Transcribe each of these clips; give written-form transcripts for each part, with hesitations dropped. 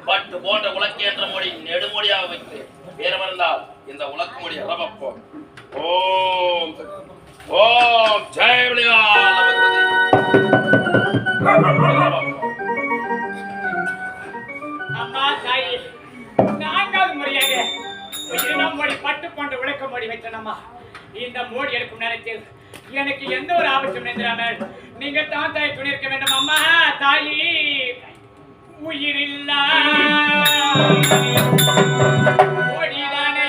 பட்டு போன்ற உலக்கேற்ற மொழி நெடுமொழியாக வைத்து வேறவர்ந்தால் இந்த உலக்கு மொழி அளவப்போம். ஓம் ஓம் ஜெய அம்மா தாய், நான்காவது முறையாக இரண்டாம் மொழி பட்டு போன்ற விளக்க மொழி வைத்தனம்மா. இந்த மோடி எடுக்கும் நேரத்தில் எனக்கு எந்த ஒரு ஆபத்தும் நேர்ந்திராமல் நீங்க தான் தாய் துணை இருக்க வேண்டும். அம்மா தாயி, உயிரில்லா மொழிதானே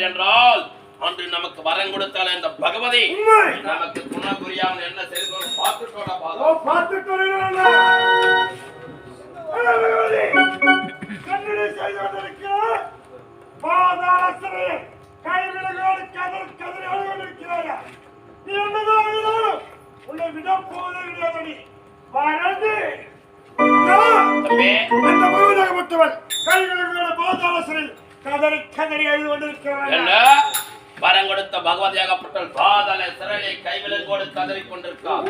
என்றால் அன்று நமக்கு வரம் கொடுத்தால இந்த பகவதி நமக்கு குணம் புரியாமல் என்ன செய்து பார்த்துட்டோட பாதம் பார்த்துட்டோம். கண்ணனை செய்து கொண்டிருக்கிறார். எந்த போதும் கிடையாது. வரது தம்பி அந்த மகனாகப்பட்டவன் கைகளுடைய பாதாளசரில் கதறி கதறி அழுது கொண்டிருக்கிறான். என்ன வரம் கொடுத்த பகவதியாகப்பட்டவள் பாதாள சிறையை கைவிலங்கோடு கதறிக் கொண்டிருக்கார்.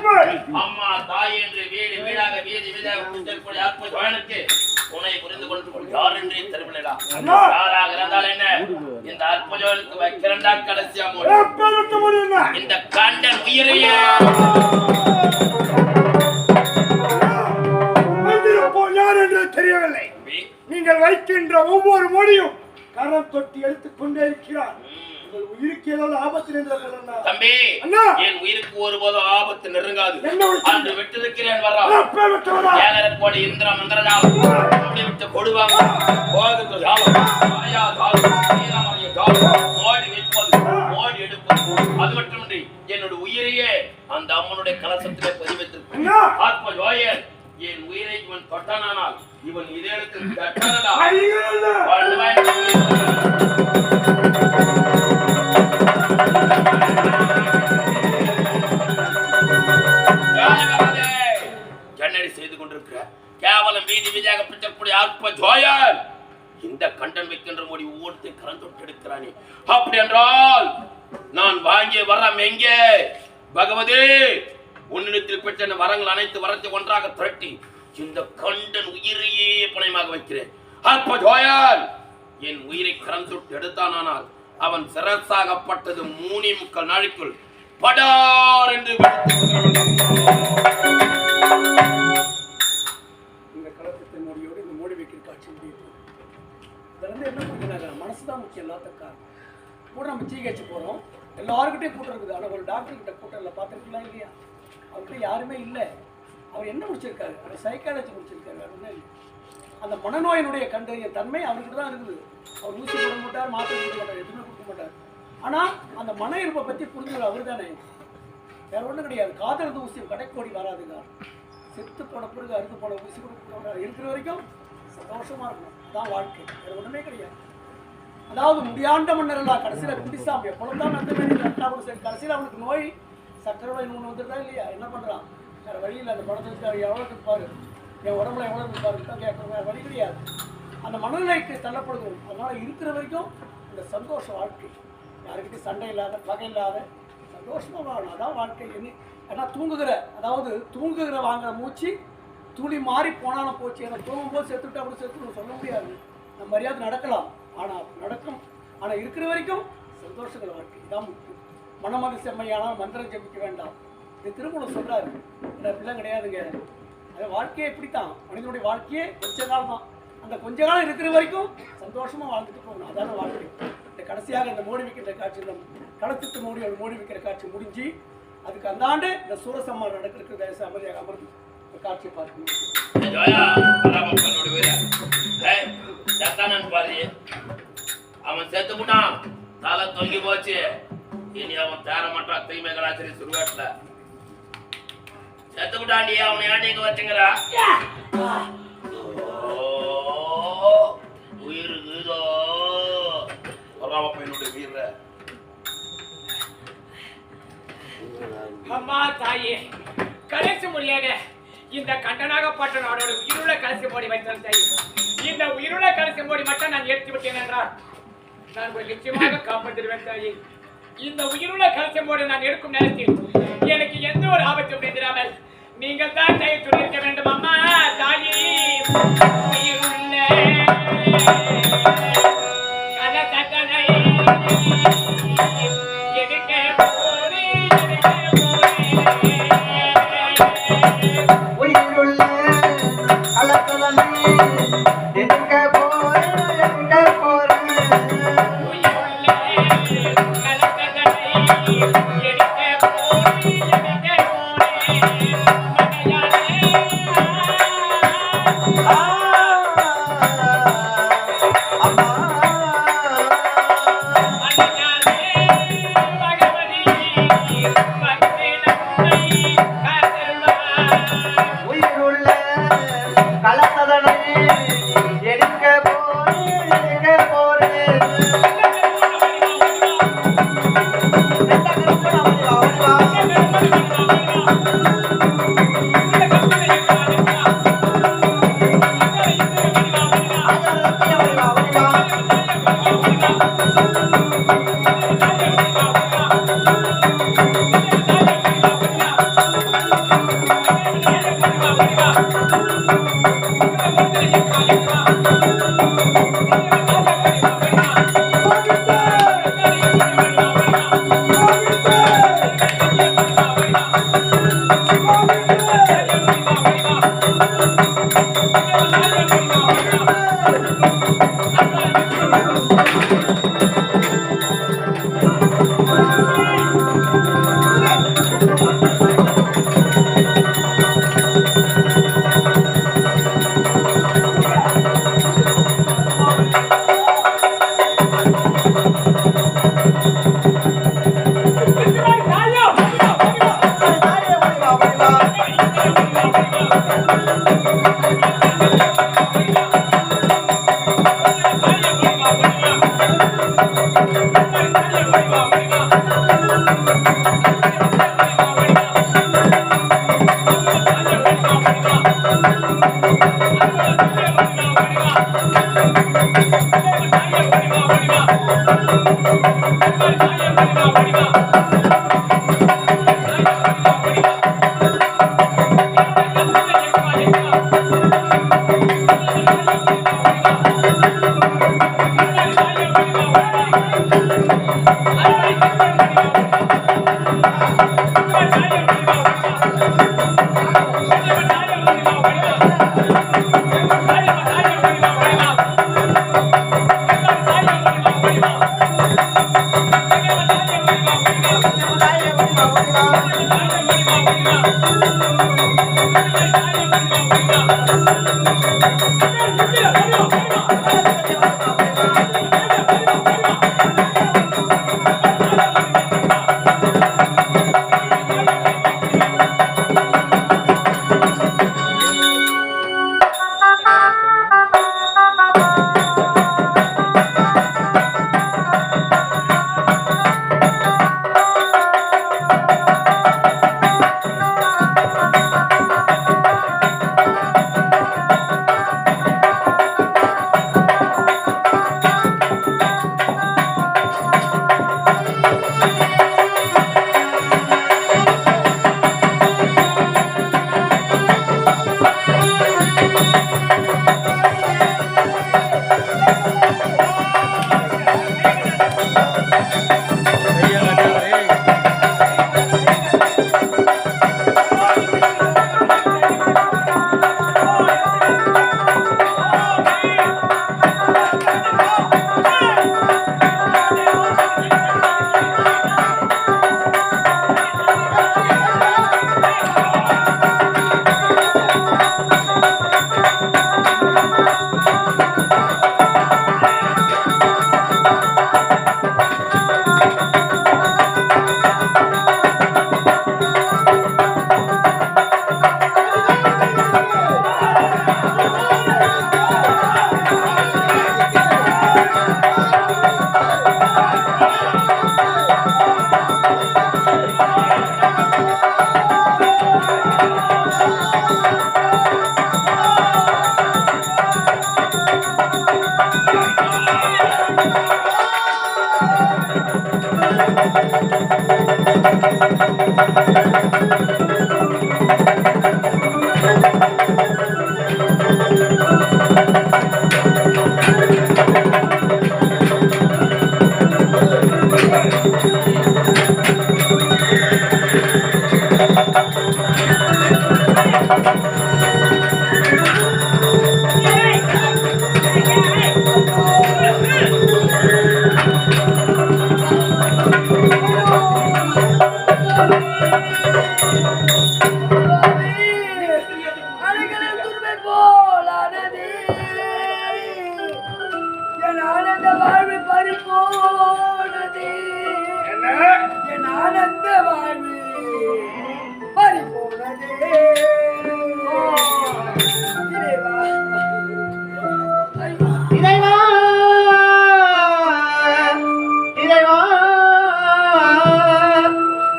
அம்மா தாய் என்று வீடு வீடாக வீதி வீடாக கூட்டக்கூடிய அற்புத ஜோயனுக்கு உன்னை புரிந்து கொண்டு யார் என்றே தெரியவில்லை. யாராக இருந்தால் என்ன, இந்த அற்புத ஜோயனுக்கு வைக்கிறண்டா கடைசியா இந்த கண்டன் உயிரையே யார் என்று தெரியவில்லை. நீங்கள் வைக்கின்ற ஒவ்வொரு மொழியும் கரம் தொட்டி எடுத்துக் கொண்டே இருக்கிறார். உயிருக்கு ஏதாவது ஆபத்து நின்றால் தம்பி, என் உயிருக்கு ஒருபோதும் ஆபத்து நெருங்காது. அன்று விட்டிருக்கிறேன் வரா 7 கோடி இந்திர மந்திரனால் விட்டு கொடுவாங்க போகுது ஜாலம் மாயா ஜாலம் வீரமணிய ஜாலம் மோடி வைப்பது மோடி எடுப்பது. அது மட்டுமின்றி என்னோட உயிரையே அந்த அம்மனுடைய கலசத்திலே பதிவைத்திருக்கும் ஆத்ம ஜோயன். என் உயிரை இவன் தொட்டானால் இவன் இதயத்தில் தட்டனடா. ஜன்னடி செய்து கொண்டிருக்கிற கேவலம் வீதி வீதியாக பிடிக்கக்கூடிய ஆத்ம ஜோயன் இந்த கண்டன் வைக்கின்ற மொழி ஒவ்வொருத்தை கலந்தொட்டு எடுக்கிறானே. அப்படி என்றால் நான் வாங்கிய வரம் எங்கே? பகவதி, உன்னிடத்தில் பெற்ற வரங்கள் அனைத்து வரத்தை ஒன்றாக திரட்டி இந்த கண்டன் உயிரையே பணயமாக வைக்கிறேன். ஆத்ம ஜோயன் என் உயிரை கலந்தொட்டு எடுத்தானால் அவன் சிரசாகப்பட்டது 3.25 நாளைக்குள் படார் என்று இந்த கலக்கத்தின் மொழியோடு இந்த மோடி வைக்கிற காட்சி முடியும். இதில் என்ன பண்ணுறாங்க, மனசு தான் முக்கியம். எல்லாத்துக்காக கூட நம்ம ஜிஹெச் போகிறோம், எல்லாருக்கிட்டையும் கூட்டம் இருக்குது. ஆனால் ஒரு டாக்டர்கிட்ட கூட்டம் இல்லை, பார்த்துருக்கலாம் இல்லையா? அவர்கிட்ட யாருமே இல்லை. அவர் என்ன முடிச்சிருக்காரு? அவர் சைக்காலஜி முடிச்சிருக்காரு, வேறு ஒன்றும் இல்லை. அந்த மனநோயினுடைய கண்டறிய தன்மை அவர்கிட்ட தான் இருக்குது. அவர் ஊசி கொடுக்க மாட்டார், மாத்திரை கொடுக்க மாட்டார், எதுவுமே கொடுக்க மாட்டார். ஆனால் அந்த மன இருப்பை பற்றி புரிஞ்சுக்கிற அவர் தானே, வேற ஒன்றும் கிடையாது. காதல் ஊசி கடைக்கோடி வராதுங்க. செத்து போன பிறகு அறுத்து போன ஊசி கொடுக்க இருக்கிற வரைக்கும் சந்தோஷமா இருக்கணும். அதான் வாழ்க்கை, வேற ஒன்றுமே கிடையாது. அதாவது முடியாண்ட மன்னரெல்லாம் கடைசியில் குடிசாமி எப்பொழுது தான் அந்த மாதிரி சரி, கடைசியில் அவனுக்கு நோய் சக்கரை நோய் வந்துருந்தா இல்லையா? என்ன பண்ணுறான்? வேறு வழியில் அந்த படத்துக்கு எவ்வளோ இருப்பாரு, என் உடம்புல எவ்வளோ இருப்பாரு தான் கேட்கணும். வேறு வழி கிடையாது. அந்த மனநிலைக்கு தள்ளப்படுகிறோம். அதனால் இருக்கிற வரைக்கும் இந்த சந்தோஷ வாழ்க்கை, யாருக்கிட்டையும் சண்டை இல்லாத பகை இல்லாத சந்தோஷமாக வாழணும். அதான் வாழ்க்கை. ஏன்னா தூங்குகிற வாங்குற மூச்சு துளி மாறி போனாலும் போச்சு. ஏன்னா தூங்கும்போது செத்துட்டு அப்படி செத்துன்னு சொல்ல முடியாது. நம்ம மரியாதை நடக்கலாம், ஆனால் நடக்கும். ஆனால் இருக்கிற வரைக்கும் சந்தோஷங்கள் வாழ்க்கை இதான் முக்கியம். மனமது செம்மையானால் மந்திரம் ஜெபிக்க வேண்டாம். இது திருமூலர் சொல்றாரு. அப்படிலாம் கிடையாதுங்க. அது வாழ்க்கையே இப்படித்தான். மனிதனுடைய வாழ்க்கையே கொஞ்ச காலம் தான். அந்த கொஞ்ச காலம் இருக்கிற வரைக்கும் சந்தோஷமா வாழ்ந்துட்டு போகணும். அதான வாழ்க்கை. இந்த கடைசியாக இந்த மோடி வைக்கிற காட்சி, களத்துக்கு மோடி வைக்கிற காட்சி முடிஞ்சு அதுக்கு அந்த ஆண்டு இந்த சூரசம்மாள் நடக்கிறது. அமைதியாக அமர்ந்து இந்த காட்சியை பார்க்கணும். அவன் செத்து போட்டான், தலை தொங்கி போச்சு. இனி அவன் தேர மாட்டான். தீமை கலாச்சாரி சுருவாட்டுல செத்து போட்டாண்டி. அவனை ஏன் நீங்க வச்சுங்கிறா? உயிர் கீதோ என்னுடைய வீர அம்மா தாயே, கடைசி முறையாக இந்த கண்டனாகப்பட்ட நாடோட உயிருள்ள கடைசி மோடி வைத்தான் தாயே. இந்த உயிருள்ள கடைசி மோடி மட்டும் நான் எடுத்து விட்டேன் என்றால் நான் ஒரு நிச்சயமாக காப்பாற்றிடுவேன் தாயே. இந்த உயிருள்ள கடைசி மோடி நான் எடுக்கும் நேரத்தில் எனக்கு எந்த ஒரு ஆபத்தும் நேரிடாமல் நீங்கள் தான் தாயை சொல்லியிருக்க வேண்டும். அம்மா தாயே, உயிருள்ள கதகதனை அம்மா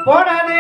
போனது